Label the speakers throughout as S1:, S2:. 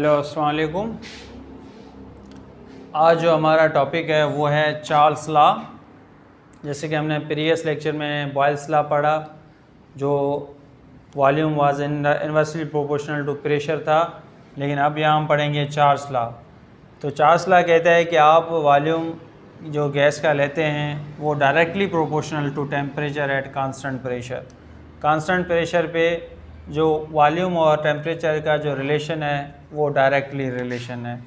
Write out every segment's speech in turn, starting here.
S1: Hello अस्सलाम वालेकुम। आज जो हमारा टॉपिक है वो है चार्ल्स लॉ। जैसे कि हमने प्रीवियस लेक्चर में बॉयल्स लॉ पढ़ा, जो volume was inversely proportional to pressure था, लेकिन अब यहाँ हम पढ़ेंगे चार्ल्स लॉ। तो चार्ल्स लॉ कहता है कि आप वॉल्यूम जो गैस का लेते हैं वो directly proportional to temperature at constant pressure. Constant pressure पे जो वॉल्यूम और टेम्परेचर का जो रिलेशन है वो डायरेक्टली रिलेशन है।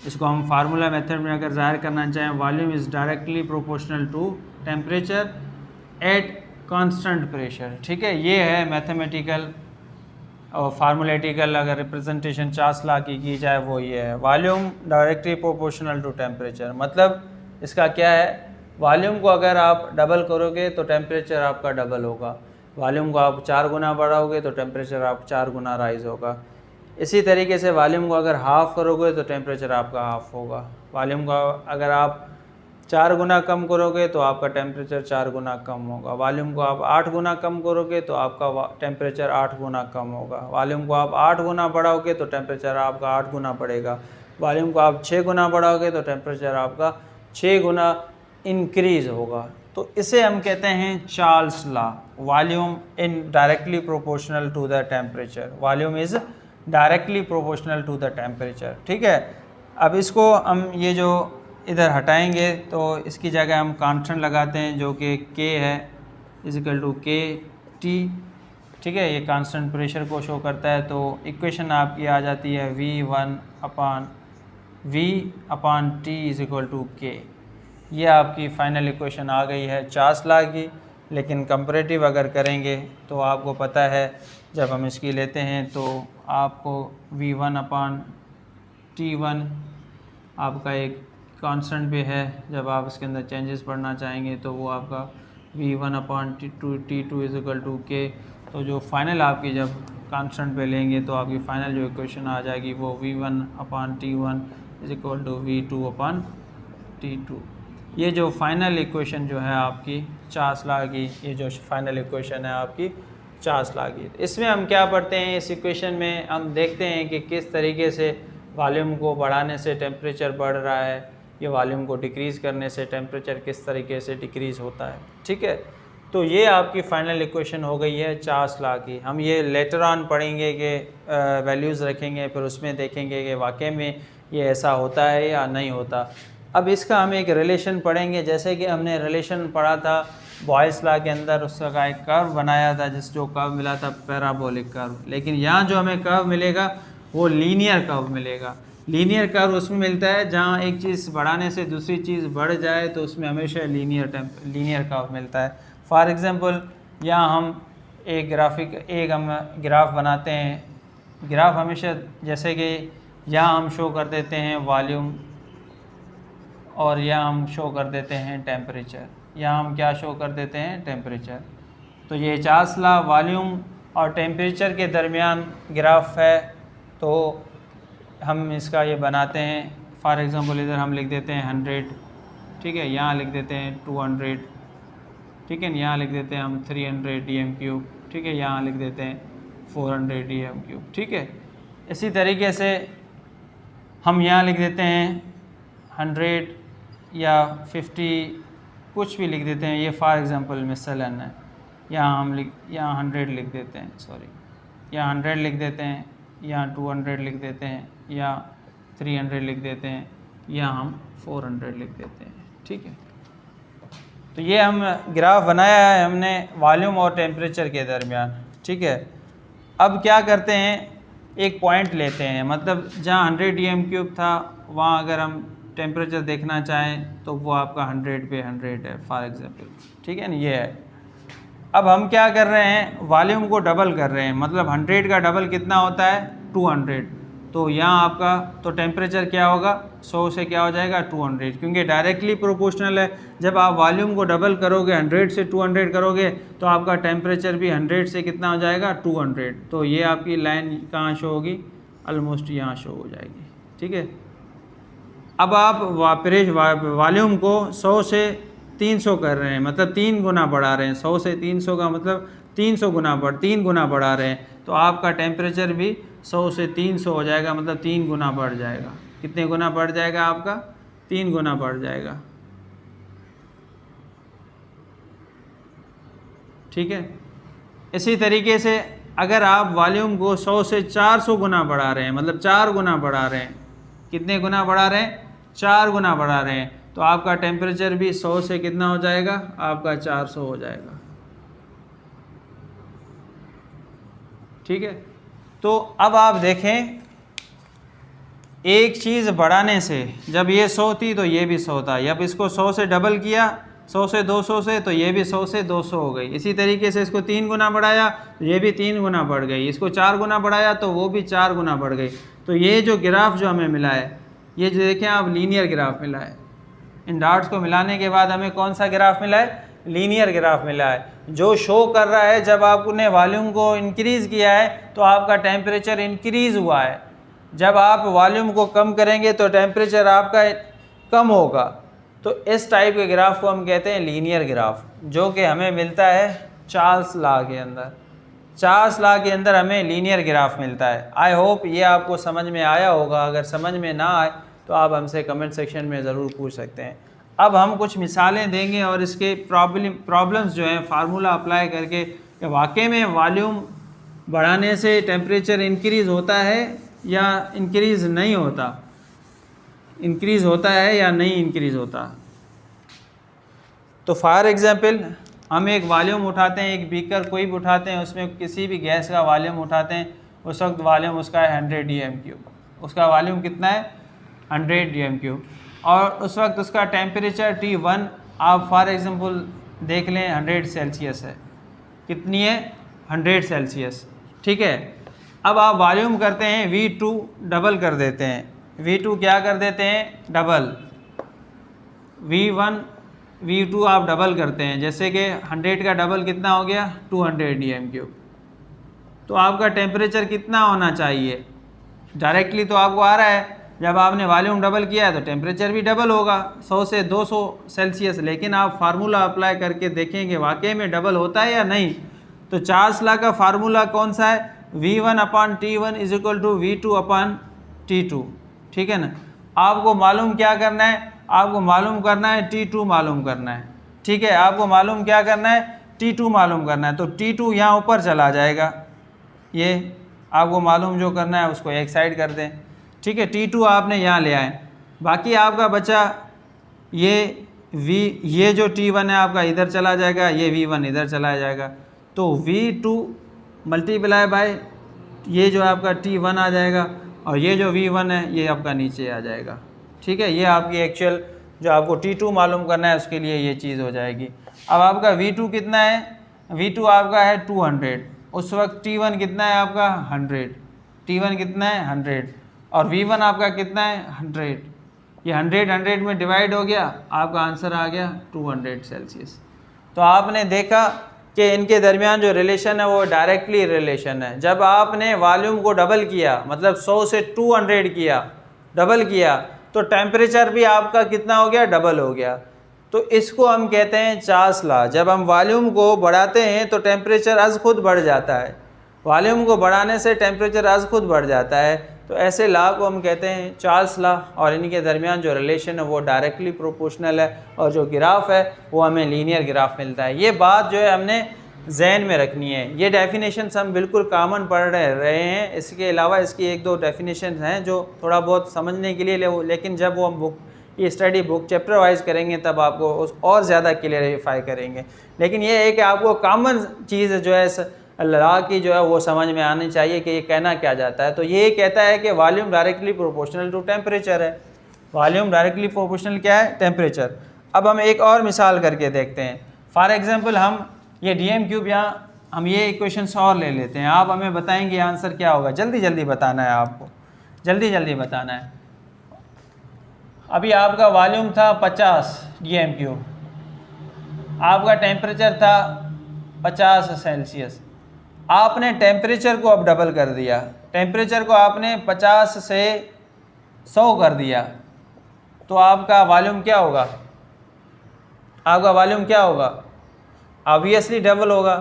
S1: इसको हम फार्मूला मेथड में अगर ज़ाहिर करना चाहें, volume is directly proportional to temperature at constant pressure. ठीक है, ये है मैथमेटिकल और फार्मूलेटिकल अगर रिप्रेजेंटेशन चार्ल्स लॉ की जाए वो ये है, volume directly proportional to temperature. मतलब इसका क्या है, वॉल्यूम को अगर आप डबल करोगे तो टेम्परेचर आपका डबल होगा, वॉल्यूम को आप 4 गुना बढ़ाओगे तो टेम्परेचर आप 4 गुना राइज होगा। इसी तरीके से वॉल्यूम को अगर हाफ़ करोगे तो टेम्परेचर आपका हाफ़ होगा। वॉल्यूम को अगर आप 4 गुना कम करोगे तो आपका टेम्परेचर 4 गुना कम होगा। वॉल्यूम को आप 8 गुना कम करोगे तो आपका टेम्परेचर 8 गुना कम होगा। वॉल्यूम को आप 8 गुना बढ़ाओगे तो टेम्परेचर आपका 8 गुना बढ़ेगा। वॉल्यूम को आप 6 गुना बढ़ाओगे तो टेम्परेचर आपका 6 गुना इंक्रीज़ होगा। तो इसे हम कहते हैं Charles law, volume in directly proportional to the temperature. Volume is directly proportional to the temperature. ठीक है, अब इसको हम ये जो इधर हटाएंगे तो इसकी जगह हम कांस्टेंट लगाते हैं जो कि K है इजिकल टू के टी। ठीक है, ये कांस्टेंट प्रेशर को शो करता है। तो इक्वेशन आपकी आ जाती है V1/V/T इजिकल टू K। ये आपकी फ़ाइनल इक्वेशन आ गई है चार्ल्स लॉ की। लेकिन कंपैरेटिव अगर करेंगे तो आपको पता है जब हम इसकी लेते हैं तो आपको V1/T1 आपका एक कांस्टेंट भी है। जब आप इसके अंदर चेंजेस पढ़ना चाहेंगे तो वो आपका V1/T2 इजिकल टू K। तो जो फाइनल आपकी जब कांस्टेंट पे लेंगे तो आपकी फ़ाइनल जो इक्वेशन आ जाएगी वो V1/T1 इजिकल टू V2/T2। ये जो फाइनल इक्वेशन जो है आपकी चार्ल्स लॉ की, ये जो फाइनल इक्वेशन है आपकी चार्ल्स लॉ की। इसमें हम क्या पढ़ते हैं, इस इक्वेशन में हम देखते हैं कि किस तरीके से वॉल्यूम को बढ़ाने से टेम्परेचर बढ़ रहा है, ये वॉल्यूम को डिक्रीज़ करने से टेम्परेचर किस तरीके से डिक्रीज़ होता है। ठीक है, तो ये आपकी फ़ाइनल इक्वेशन हो गई है चार्ल्स लॉ की। हम ये लेटर ऑन पढ़ेंगे कि वैल्यूज़ रखेंगे, फिर उसमें देखेंगे कि वाकई में ये ऐसा होता है या नहीं होता। अब इसका हम एक रिलेशन पढ़ेंगे, जैसे कि हमने रिलेशन पढ़ा था बॉयल्स लॉ के अंदर, उसका एक कर्व बनाया था जो कर्व मिला था पैराबोलिक कर्व। लेकिन यहाँ जो हमें कर्व मिलेगा वो लीनियर कर्व मिलेगा। लीनियर कर्व उसमें मिलता है जहाँ एक चीज़ बढ़ाने से दूसरी चीज़ बढ़ जाए तो उसमें हमेशा लीनियर कर्व मिलता है। फॉर एग्ज़ाम्पल यहाँ हम एक हम ग्राफ बनाते हैं। ग्राफ हमेशा जैसे कि यहाँ हम शो कर देते हैं वॉल्यूम और यहाँ हम शो कर देते हैं टेम्परेचर। यहाँ हम क्या शो कर देते हैं, टेम्परेचर। तो ये चार्ल्स लॉ वॉल्यूम और टेम्परेचर के दरमियान ग्राफ है। तो हम इसका ये बनाते हैं। फॉर एग्ज़ाम्पल इधर हम लिख देते हैं 100। ठीक है, यहाँ लिख देते हैं 200। ठीक है, यहाँ लिख देते हैं हम 300 dm³। ठीक है, यहाँ लिख देते हैं 400 dm³। ठीक है, इसी तरीके से हम यहाँ लिख देते हैं 100 या 50, कुछ भी लिख देते हैं। ये फॉर एग्ज़ाम्पल मिसलन है। यहाँ हम यहाँ 100 लिख देते हैं, यहाँ 100 लिख देते हैं, यहाँ 200 लिख देते हैं, यहाँ 300 लिख देते हैं, यहाँ हम 400 लिख देते हैं। ठीक है, तो ये हम ग्राफ बनाया है हमने वॉल्यूम और टेम्परेचर के दरमियान। ठीक है, अब क्या करते हैं, एक पॉइंट लेते हैं, मतलब जहाँ 100 dm³ था वहाँ अगर हम टेम्परेचर देखना चाहें तो वो आपका 100 पे 100 है फॉर एग्ज़ाम्पल। ठीक है ना, ये है। अब हम क्या कर रहे हैं, वॉल्यूम को डबल कर रहे हैं। मतलब 100 का डबल कितना होता है, 200। तो यहाँ आपका तो टेम्परेचर क्या होगा, 100 से क्या हो जाएगा 200, क्योंकि डायरेक्टली प्रोपोर्शनल है। जब आप वॉल्यूम को डबल करोगे, 100 से 200 करोगे तो आपका टेम्परेचर भी 100 से कितना हो जाएगा, 200। तो ये आपकी लाइन कहाँ शो होगी, ऑलमोस्ट यहाँ शो हो जाएगी। ठीक है, अब आप वॉल्यूम को 100 से 300 कर रहे हैं, मतलब 3 गुना बढ़ा रहे हैं। 100 से 300 का मतलब 300 गुना 3 गुना बढ़ा रहे हैं। तो आपका टेम्परेचर भी 100 से 300 हो जाएगा, मतलब 3 गुना बढ़ जाएगा। कितने गुना बढ़ जाएगा आपका? 3 गुना बढ़ जाएगा। ठीक है। इसी तरीके से अगर आप वॉल्यूम को 100 से 400 गुना बढ़ा रहे हैं, मतलब 4 गुना बढ़ा रहे हैं, कितने गुना बढ़ा रहे हैं? 4 गुना बढ़ा रहे हैं, तो आपका टेम्परेचर भी 100 से कितना हो जाएगा? आपका 400 हो जाएगा। ठीक है। तो अब आप देखें, एक चीज़ बढ़ाने से, जब ये 100 थी तो ये भी 100 था, अब इसको 100 से डबल किया, 100 से 200 से, तो ये भी 100 से 200 हो गई। इसी तरीके से इसको 3 गुना बढ़ाया तो ये भी 3 गुना बढ़ गई, इसको 4 गुना बढ़ाया तो वो भी 4 गुना बढ़ गई। तो ये जो ग्राफ जो हमें मिला है, ये जो देखें आप, लीनियर ग्राफ मिला है। इन डॉट्स को मिलाने के बाद हमें कौन सा ग्राफ मिला है? लीनियर ग्राफ मिला है, जो शो कर रहा है जब आपने वॉल्यूम को इंक्रीज़ किया है तो आपका टेम्परेचर इंक्रीज़ हुआ है, जब आप वॉल्यूम को कम करेंगे तो टेम्परेचर आपका कम होगा। तो इस टाइप के ग्राफ को हम कहते हैं लीनियर ग्राफ, जो कि हमें मिलता है चार्ल्स लॉ के अंदर। चार्ल्स लॉ के अंदर हमें लीनियर ग्राफ मिलता है। आई होप ये आपको समझ में आया होगा। अगर समझ में ना आए तो आप हमसे कमेंट सेक्शन में ज़रूर पूछ सकते हैं। अब हम कुछ मिसालें देंगे और इसके प्रॉब्लम्स जो हैं फार्मूला अप्लाई करके कि वाकई में वॉल्यूम बढ़ाने से टेम्परेचर इंक्रीज़ होता है या इंक्रीज़ नहीं होता, इंक्रीज़ होता है या नहीं इंक्रीज़ होता। तो फॉर एग्ज़ाम्पल हम एक वॉल्यूम उठाते हैं, एक बीकर कोई भी उठाते हैं, उसमें किसी भी गैस का वॉल्यूम उठाते हैं, उस वक्त वॉल्यूम उसका है 100 dm³। उसका वॉल्यूम कितना है? 100 dm³। और उस वक्त उसका टेम्परेचर T1 आप फॉर एग्ज़ाम्पल देख लें 100 सेल्सियस है। कितनी है? 100 सेल्सियस। ठीक है। अब आप वॉल्यूम करते हैं V2 डबल कर देते हैं, V2 क्या कर देते हैं? डबल। V1 V2 आप डबल करते हैं, जैसे कि 100 का डबल कितना हो गया? 200 dm³। तो आपका टेम्परेचर कितना होना चाहिए? डायरेक्टली तो आपको आ रहा है, जब आपने वॉल्यूम डबल किया है तो टेम्परेचर भी डबल होगा, 100 से 200 सेल्सियस। लेकिन आप फार्मूला अप्लाई करके देखेंगे वाकई में डबल होता है या नहीं। तो चार्ल्स लॉ का फार्मूला कौन सा है? V1/T1 = V2/T2। ठीक है ना। आपको मालूम क्या करना है? आपको मालूम करना है T2 मालूम करना है। ठीक है। आपको मालूम क्या करना है? T2 मालूम करना है। तो T2 यहाँ ऊपर चला जाएगा, ये आपको मालूम जो करना है उसको एक साइड कर दें। ठीक है। T2 आपने यहाँ ले आए, बाकी आपका बचा ये जो T1 है आपका इधर चला जाएगा, ये V1 इधर चला जाएगा। तो V2 मल्टीप्लाई बाय ये जो आपका T1 आ जाएगा, और ये जो V1 है ये आपका नीचे आ जाएगा। ठीक है। ये आपकी एक्चुअल जो आपको T2 मालूम करना है उसके लिए ये चीज़ हो जाएगी। अब आपका V2 कितना है? V2 आपका है 200। उस वक्त T1 कितना है आपका? 100। T1 कितना है? 100। और V1 आपका कितना है? 100। ये 100 में डिवाइड हो गया, आपका आंसर आ गया 200 सेल्सियस। तो आपने देखा कि इनके दरमियान जो रिलेशन है वो डायरेक्टली रिलेशन है। जब आपने वॉल्यूम को डबल किया, मतलब 100 से 200 किया, डबल किया, तो टेम्परेचर भी आपका कितना हो गया? डबल हो गया। तो इसको हम कहते हैं चार्ल्स लॉ। जब हम वॉल्यूम को बढ़ाते हैं तो टेम्परेचर अज़ खुद बढ़ जाता है, वॉल्यूम को बढ़ाने से टेम्परेचर अज़ खुद बढ़ जाता है। तो ऐसे लॉ को हम कहते हैं चार्ल्स लॉ, और इनके दरमियान जो रिलेशन है वो डायरेक्टली प्रोपोर्शनल है, और जो ग्राफ है वो हमें लीनियर ग्राफ मिलता है। ये बात जो है हमने जहन में रखनी है। ये डेफिनेशंस हम बिल्कुल कॉमन पढ़ रहे हैं, इसके अलावा इसकी एक दो डेफिनेशन हैं जो थोड़ा बहुत समझने के लिए लेकिन जब वो हम बुक ये स्टडी बुक चैप्टर वाइज करेंगे तब आपको उस और ज़्यादा क्लियरिफाई करेंगे। लेकिन ये है कि आपको कॉमन चीज़ जो है लॉ की जो है वो समझ में आनी चाहिए कि ये कहना क्या जाता है। तो ये कहता है कि volume directly proportional to temperature है। वॉल्यूम डायरेक्टली प्रोपोर्शनल क्या है? टेम्परेचर। अब हम एक और मिसाल करके देखते हैं। फॉर एग्जांपल हम ये dm³ यहाँ हम ये इक्वेशंस और ले लेते हैं। आप हमें बताएंगे आंसर क्या होगा। जल्दी जल्दी बताना है आपको, जल्दी जल्दी बताना है। अभी आपका वॉल्यूम था 50 dm³, आपका टेम्परेचर था 50 सेल्सियस। आपने टेम्परेचर को अब डबल कर दिया, टेम्परेचर को आपने 50 से 100 कर दिया, तो आपका वॉल्यूम क्या होगा? आपका वॉल्यूम क्या होगा? ऑब्वियसली डबल होगा,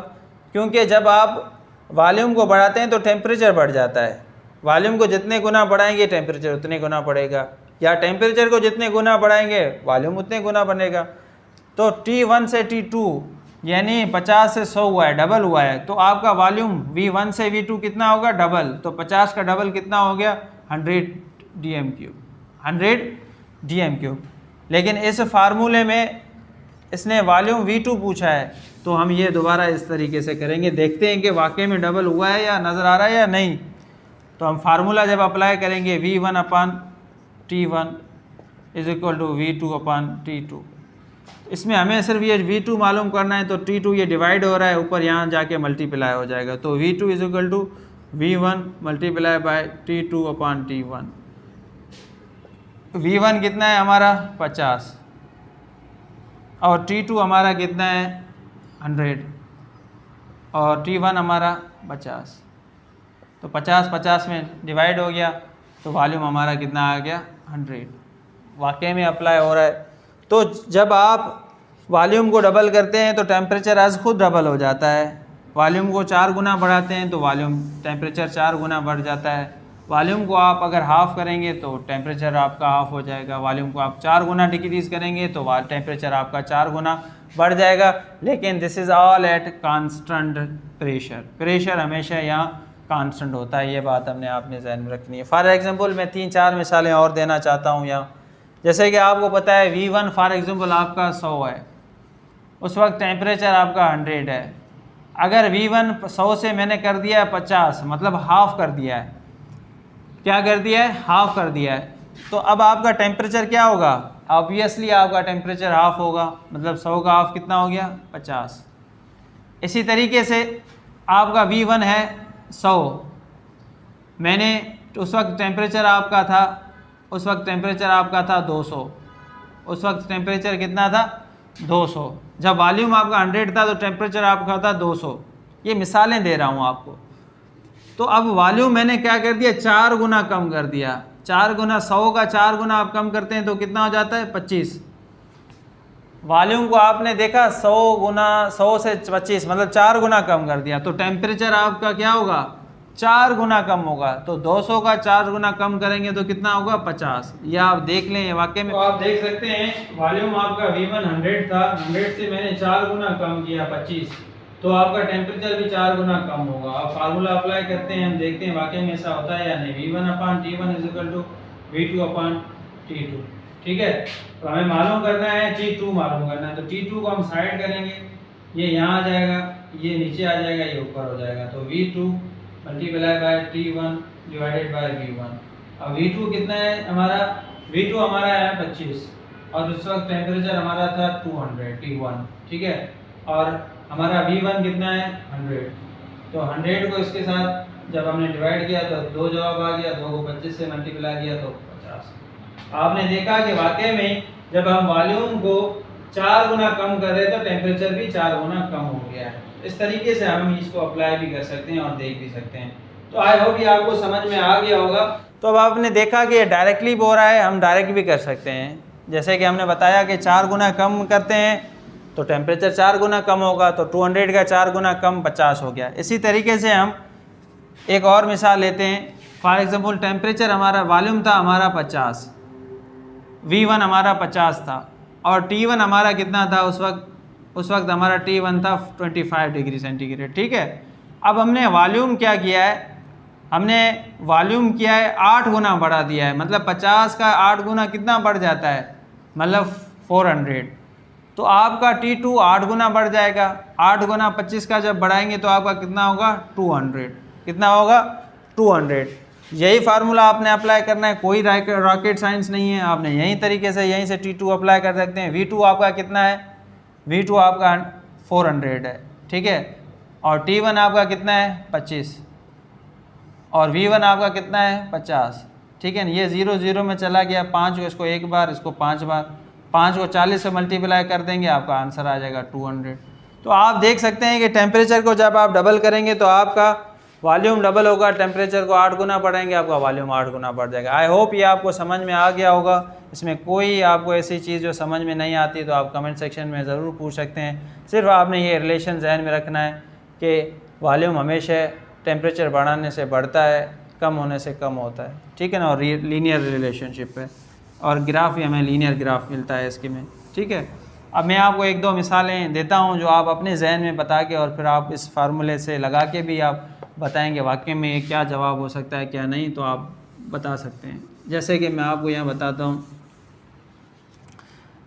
S1: क्योंकि जब आप वॉल्यूम को बढ़ाते हैं तो टेम्परेचर बढ़ जाता है। वॉल्यूम को जितने गुना बढ़ाएंगे टेम्परेचर उतने गुना बढ़ेगा, या टेम्परेचर को जितने गुना बढ़ाएंगे वॉल्यूम उतने गुना बनेगा। तो T1 से T2 यानी 50 से 100 हुआ है, डबल हुआ है, तो आपका वॉल्यूम V1 से V2 कितना होगा, डबल। तो 50 का डबल कितना हो गया, 100 dm³, 100 dm³। लेकिन इस फार्मूले में इसने वॉल्यूम V2 पूछा है, तो हम ये दोबारा इस तरीके से करेंगे, देखते हैं कि वाकई में डबल हुआ है या नज़र आ रहा है या नहीं। तो हम फार्मूला जब अप्लाई करेंगे V1/T1 is equal to V2/T2, इसमें हमें सिर्फ ये V2 मालूम करना है, तो T2 ये डिवाइड हो रहा है, ऊपर यहाँ जाके मल्टीप्लाई हो जाएगा, तो V2 is equal to V1 multiply by T2/T1। V1 कितना है हमारा 50 और T2 हमारा कितना है 100 और T1 हमारा 50। तो 50 में डिवाइड हो गया, तो वॉल्यूम हमारा कितना आ गया 100। वाकई में अप्लाई हो रहा है। तो जब आप वॉल्यूम को डबल करते हैं तो टेम्परेचर आज खुद डबल हो जाता है। वॉल्यूम को 4 गुना बढ़ाते हैं तो वॉल्यूम टेम्परेचर 4 गुना बढ़ जाता है। वॉल्यूम को आप अगर हाफ़ करेंगे तो टेम्परेचर आपका हाफ़ हो जाएगा। वॉल्यूम को आप 4 गुना डिक्रीज़ करेंगे तो टेम्परेचर आपका 4 गुना बढ़ जाएगा। लेकिन this is all at constant pressure. Pressure हमेशा यहाँ कांस्टेंट होता है, ये बात हमने आपने जहन में रखनी है। फॉर एग्जांपल मैं 3-4 मिसालें और देना चाहता हूँ यहाँ। जैसे कि आपको पता है V1 फॉर एग्जांपल आपका 100 है, उस वक्त टेम्परेचर आपका 100 है। अगर V1 100 से मैंने कर दिया है 50, मतलब हाफ़ कर दिया है। क्या कर दिया है? हाफ़ कर दिया है। तो अब आपका टेम्परेचर क्या होगा? ऑब्वियसली आपका टेम्परेचर हाफ़ होगा, मतलब 100 का हाफ़ कितना हो गया 50। इसी तरीके से आपका V1 है 100, मैंने उस वक्त टेम्परेचर आपका था 200। उस वक्त टेम्परेचर कितना था 200। जब वॉल्यूम आपका 100 था तो टेम्परेचर आपका था 200। ये मिसालें दे रहा हूँ आपको। तो अब वॉल्यूम मैंने क्या कर दिया, 4 गुना कम कर दिया। 4 गुना 100 का 4 गुना आप कम करते हैं तो कितना हो जाता है 25। वॉल्यूम को आपने देखा 100 से 25 मतलब 4 गुना कम कर दिया, तो टेम्परेचर आपका क्या होगा 4 गुना कम होगा। तो 200 का 4 गुना कम करेंगे तो कितना होगा 50। ये आप देख लें, ये वाकई में। तो आप देख सकते हैं वॉल्यूम आपका V1 100 था, 100 से मैंने 4 गुना कम किया 25, तो आपका टेम्परेचर भी 4 गुना कम होगा। आप फार्मूला अप्लाई करते हैं, हम देखते हैं वाकई में ऐसा होता है या नहीं। V1/T1 is equal to V2/T2। ठीक है, तो हमें मालूम करना है T2 मालूम करना है। तो T2 को हम साइड करेंगे, ये यहाँ आ जाएगा, ये नीचे आ जाएगा, ये ऊपर हो जाएगा। तो V2 multiply by T1 divided by V1। अब V2 कितना है हमारा, V2 हमारा है 25 और उस वक्त टेम्परेचर हमारा था 200 T1। ठीक है, और हमारा V1 कितना है 100। तो 100 को इसके साथ जब हमने डिवाइड किया तो 2 जवाब आ गया, 2 को 25 से मल्टीप्लाई किया तो 50। आपने देखा कि वाकई में जब हम वॉल्यूम को 4 गुना कम कर रहे तो टेम्परेचर भी 4 गुना कम हो गया है। इस तरीके से हम इसको अप्लाई भी कर सकते हैं और देख भी सकते हैं। तो आई होप ये आपको समझ में आ गया होगा। तो अब आपने देखा कि ये डायरेक्टली हो रहा है, हम डायरेक्ट भी कर सकते हैं। जैसे कि हमने बताया कि 4 गुना कम करते हैं तो टेम्परेचर 4 गुना कम होगा, तो 200 का 4 गुना कम 50 हो गया। इसी तरीके से हम एक और मिसाल लेते हैं। फॉर एग्जांपल टेम्परेचर हमारा, वॉल्यूम था हमारा 50, V1 हमारा 50 था और T1 हमारा कितना था उस वक्त हमारा T1 था 25 डिग्री सेंटीग्रेड। ठीक है, अब हमने वॉल्यूम क्या किया है, हमने वॉल्यूम किया है 8 गुना बढ़ा दिया है, मतलब 50 का 8 गुना कितना बढ़ जाता है, मतलब 400। तो आपका T2 8 गुना बढ़ जाएगा। 8 गुना 25 का जब बढ़ाएंगे तो आपका कितना होगा 200। कितना होगा 200। यही फार्मूला आपने अप्लाई करना है, कोई रॉकेट साइंस नहीं है। आपने यही तरीके से यहीं से T2 अप्लाई कर सकते हैं। V2 आपका कितना है, V2 आपका 400 है। ठीक है, और T1 आपका कितना है 25 और V1 आपका कितना है 50। ठीक है ना, ये 0 0 में चला गया। 5 को इसको एक बार, इसको 5 बार, 5 को 40 से मल्टीप्लाई कर देंगे, आपका आंसर आ जाएगा 200। तो आप देख सकते हैं कि टेम्परेचर को जब आप डबल करेंगे तो आपका वॉल्यूम डबल होगा, टेम्परेचर को 8 गुना बढ़ाएंगे, आपका वॉल्यूम 8 गुना बढ़ जाएगा। आई होप ये आपको समझ में आ गया होगा। इसमें कोई आपको ऐसी चीज़ जो समझ में नहीं आती तो आप कमेंट सेक्शन में ज़रूर पूछ सकते हैं। सिर्फ आपने ये रिलेशन जहन में रखना है कि वॉल्यूम हमेशा टेम्परेचर बढ़ाने से बढ़ता है, कम होने से कम होता है, ठीक है ना, और लीनियर रिलेशनशिप है, और ग्राफ भी हमें लीनियर ग्राफ मिलता है इसके में, ठीक है। अब मैं आपको एक दो मिसालें देता हूँ जो आप अपने जहन में बता के और फिर आप इस फार्मूले से लगा के भी आप बताएंगे वाकई में ये क्या जवाब हो सकता है क्या नहीं, तो आप बता सकते हैं। जैसे कि मैं आपको यहाँ बताता हूँ,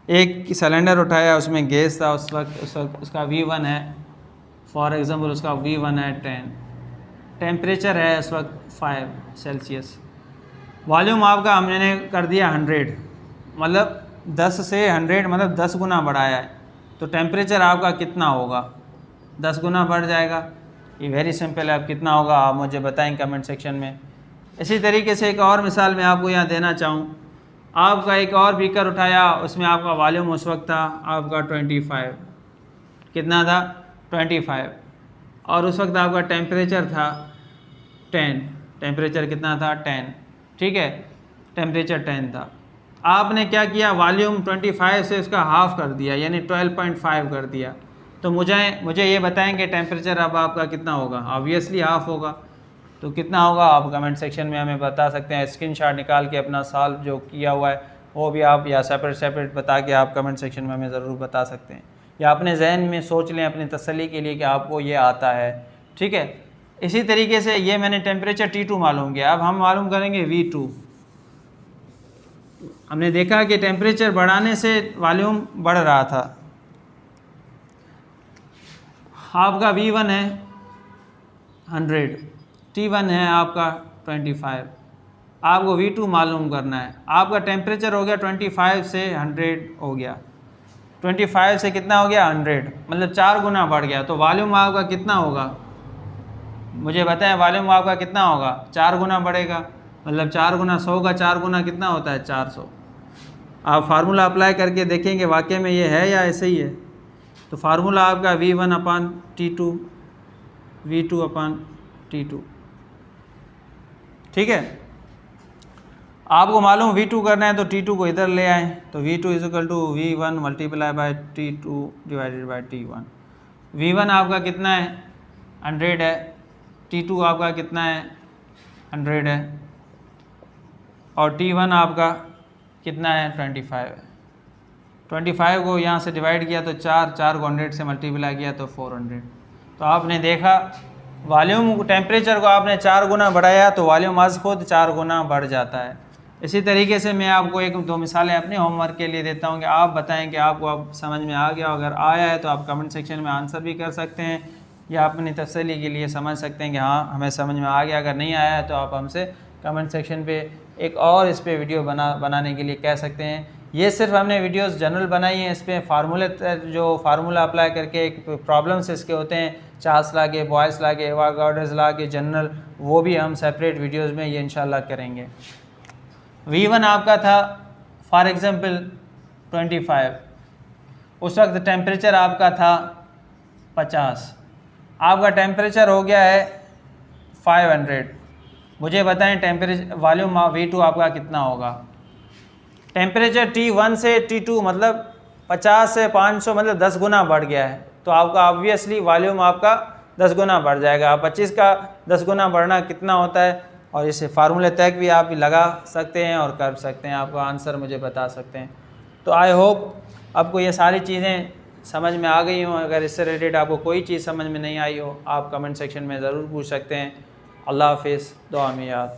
S1: एक सिलेंडर उठाया, उसमें गैस था, उस वक्त उसका V1 है, फॉर एग्ज़ाम्पल उसका V1 है 10, टेम्परेचर है इस वक्त 5 सेल्सियस, वॉल्यूम आपका हमने कर दिया 100, मतलब 10 से 100 मतलब 10 गुना बढ़ाया है, तो टेम्परेचर आपका कितना होगा, 10 गुना बढ़ जाएगा। ये वेरी सिंपल है, अब कितना होगा आप मुझे बताएं कमेंट सेक्शन में। इसी तरीके से एक और मिसाल मैं आपको यहाँ देना चाहूँ, आपका एक और बीकर उठाया, उसमें आपका वॉल्यूम उस वक्त था आपका 25, कितना था 25, और उस वक्त आपका टेम्परेचर था 10, टेम्परेचर कितना था 10, ठीक है, टेम्परेचर 10 था। आपने क्या किया, वॉल्यूम 25 से उसका हाफ़ कर दिया, यानी 12.5 कर दिया, तो मुझे ये बताएंगे टेम्परेचर अब आपका कितना होगा, ऑब्वियसली हाफ़ होगा, तो कितना होगा आप कमेंट सेक्शन में हमें बता सकते हैं। स्क्रीनशॉट निकाल के अपना सॉल्व जो किया हुआ है वो भी आप, या सेपरेट बता के आप कमेंट सेक्शन में हमें ज़रूर बता सकते हैं, या अपने जहन में सोच लें अपनी तसल्ली के लिए कि आपको ये आता है, ठीक है। इसी तरीके से ये मैंने टेम्परेचर T2 मालूम किया, अब हम मालूम करेंगे V2। हमने देखा कि टेम्परेचर बढ़ाने से वॉल्यूम बढ़ रहा था, आपका V1 है 100, T1 है आपका 25, आपको V2 मालूम करना है। आपका टेम्परेचर हो गया 25 से 100 हो गया, 25 से कितना हो गया 100, मतलब 4 गुना बढ़ गया, तो वॉल्यूम आपका कितना होगा मुझे बताएं, वॉल्यूम आपका कितना होगा, 4 गुना बढ़ेगा, मतलब 4 गुना 100 का 4 गुना कितना होता है 400। आप फार्मूला अप्लाई करके देखेंगे वाकई में ये है या ऐसे ही है, तो फार्मूला आपका V1/T2 V2/T2, ठीक है। आपको मालूम V2 करना है तो T2 को इधर ले आएँ, तो V2 = V1 × T2 / T1। V1 आपका कितना है 100 है, T2 आपका कितना है 100 है, और T1 आपका कितना है 25 है। 25 को यहाँ से डिवाइड किया तो 4 को 100 से मल्टीप्लाई किया तो 400। तो आपने देखा वॉल्यूम टेम्परेचर को आपने 4 गुना बढ़ाया तो वॉल्यूम आज खुद 4 गुना बढ़ जाता है। इसी तरीके से मैं आपको एक दो मिसालें अपने होमवर्क के लिए देता हूँ कि आप बताएं कि आपको अब समझ में आ गया, अगर आया है तो आप कमेंट सेक्शन में आंसर भी कर सकते हैं, या अपनी तसल्ली के लिए समझ सकते हैं कि हाँ हमें समझ में आ गया। अगर नहीं आया है तो आप हमसे कमेंट सेक्शन पे एक और इस पे वीडियो बनाने के लिए कह सकते हैं। ये सिर्फ हमने वीडियोस जनरल बनाई हैं, इस पर फार्मूला अप्लाई करके एक प्रॉब्लम्स इसके होते हैं, चार्ल्स लॉ के, बॉयल्स लॉ के, एवोगाड्रोस लॉ के जनरल, वो भी हम सेपरेट वीडियोस में ये इंशाल्लाह करेंगे। V1 आपका था फॉर एग्ज़ाम्पल 25, उस वक्त टेम्परेचर आपका था 50, आपका टेम्परेचर हो गया है 500। मुझे बताएं टेम्परेचर वॉल्यूम V2 आपका कितना होगा। टेम्परेचर T1 से T2 मतलब 50 से 500 मतलब 10 गुना बढ़ गया है, तो आपका ऑब्वियसली वॉल्यूम आपका 10 गुना बढ़ जाएगा। आप 25 का 10 गुना बढ़ना कितना होता है, और इसे फार्मूले तक भी आप लगा सकते हैं और कर सकते हैं, आपका आंसर मुझे बता सकते हैं। तो आई होप आपको ये सारी चीज़ें समझ में आ गई हों। अगर इससे रिलेटेड आपको कोई चीज़ समझ में नहीं आई हो आप कमेंट सेक्शन में ज़रूर पूछ सकते हैं। अल्लाह हाफिज़, दुआ में याद।